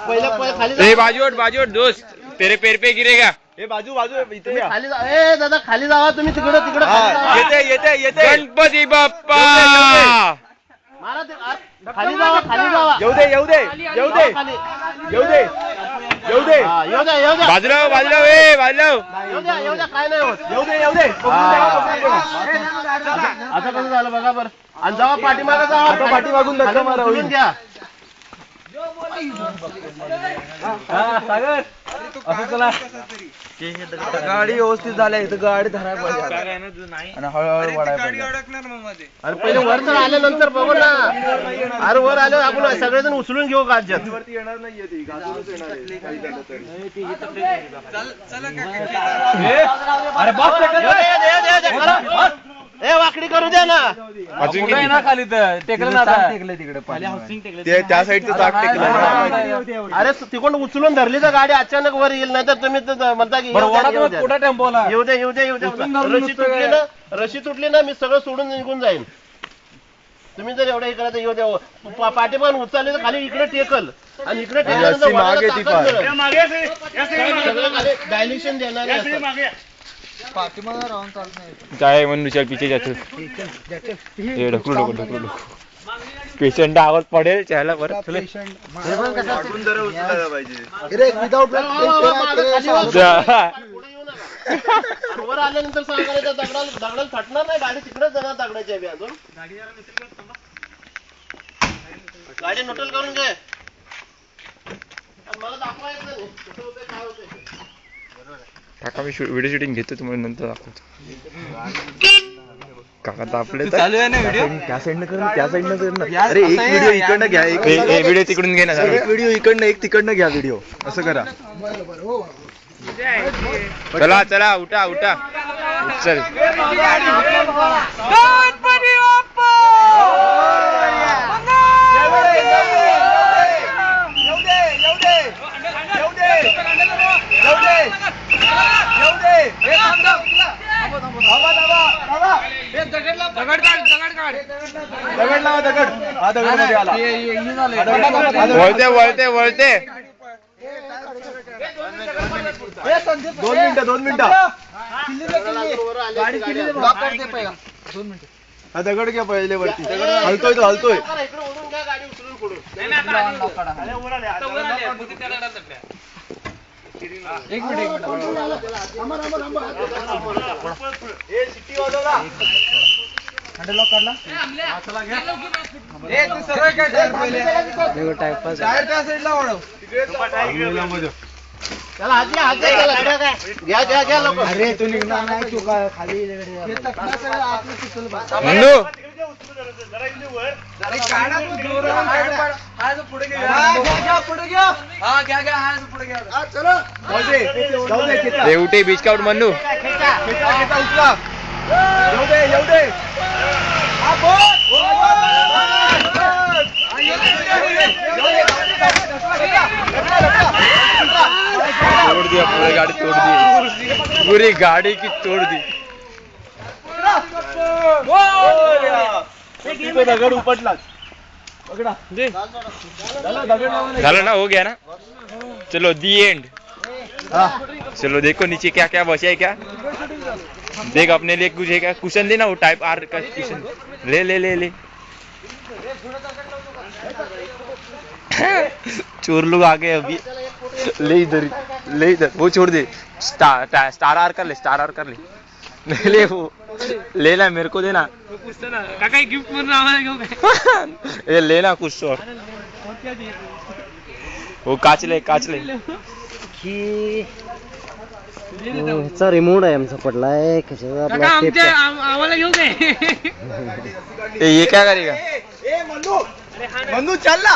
पहिले बाजू हट दोस्त तेरे पैर पे गिरेगा. बाजू इथे खाली दादा खाली जावा तुम्ही तिकडं येते गणपती बाप्पा. खाली जावा येऊ दे बाजूला काय नाही होत. येऊ दे आता कसं झालं बघा बरं. आणि जावा पाठीमागे जावा पाठीमागून धक्का मारा होईल. घ्या सागर असं चला. गाडी व्यवस्थित झाल्या इथं गाडी धरायला पाहिजे आणि हळूहळू वाढायला पाहिजे. अरे पहिले वर तर आल्यानंतर बघू ना. अरे वर आलो आपण सगळेजण उचलून घेऊ गाडीत. येणार नाहीये ती गाजूनच येणार आहे काही झालं तरी. ए वाकडी करू द्या ना. अजून खाली टेकलं तिकडे त्या साईडचं चाक टेकलं. अरे तिकडून उचलून धरली तर गाडी अचानक वर येईल. नाही तर तुम्ही म्हणता की येऊ दे. रशी तुटली ना मी सगळं सोडून निघून जाईन. तुम्ही जर एवढं हे करायचं येऊ द्या. पाठीमान उचलले तर खाली इकडे टेकल आणि इकडे डायल्युशन देणार. काय म्हणून चल पीछे जातो. ढकलू पेशंट आवाज पडेल चहाला बरं. वर आल्यानंतर सांगायचं दगडाला थटणार नाही. गाडी तिकडेच जाणार दगडाच्या बी. अजून गाडी नोटल करून घे. मला दाखवायचं नाही कुठं होतं काय होतं. काका मी व्हिडिओ शूटिंग घेतो तुम्हाला नंतर दाखवतो. काका तापले चालू आहे ना व्हिडिओ. त्या साईडनं कर ना. अरे एक व्हिडिओ इकडनं घ्या. व्हिडिओ तिकडून घे ना. एक व्हिडिओ इकडनं एक तिकडनं घ्या व्हिडिओ. असं करा. चला उठा चल. वळते 2 मिनिटं. हा दगड घ्या पहिले वरती. हलतोय एक मिनिट. अरे तू निघणार नाही तू खाली उठे बीच का मन्नू. येऊ दे. तोड़ दिया पूरी गाड़ी तोड़ दी. पूरी गाड़ी की तोड़ दी. दगड उपटला. झालं ना. हो गया ना. चलो दी एंड. चलो देखो नीचे क्या क्या बचा है. क्या देख अपने लिए कुछ है क्या. कुशन देना वो टाइप आर का कुशन. ले चोर लोग आ गए अभी. ले इधर वो छोड़ दे. स्टार आर कर ले. ले वो लेना मेरे को देना. काका गिफ्ट म्हणून आम्हाला घेऊ काय. ये लेना कुछ और. वो काच ले. चा रिमोट आहे आमचा पडलाय. आम्हाला घेऊ काय. ये क्या करेगा. मन्नू चल ना.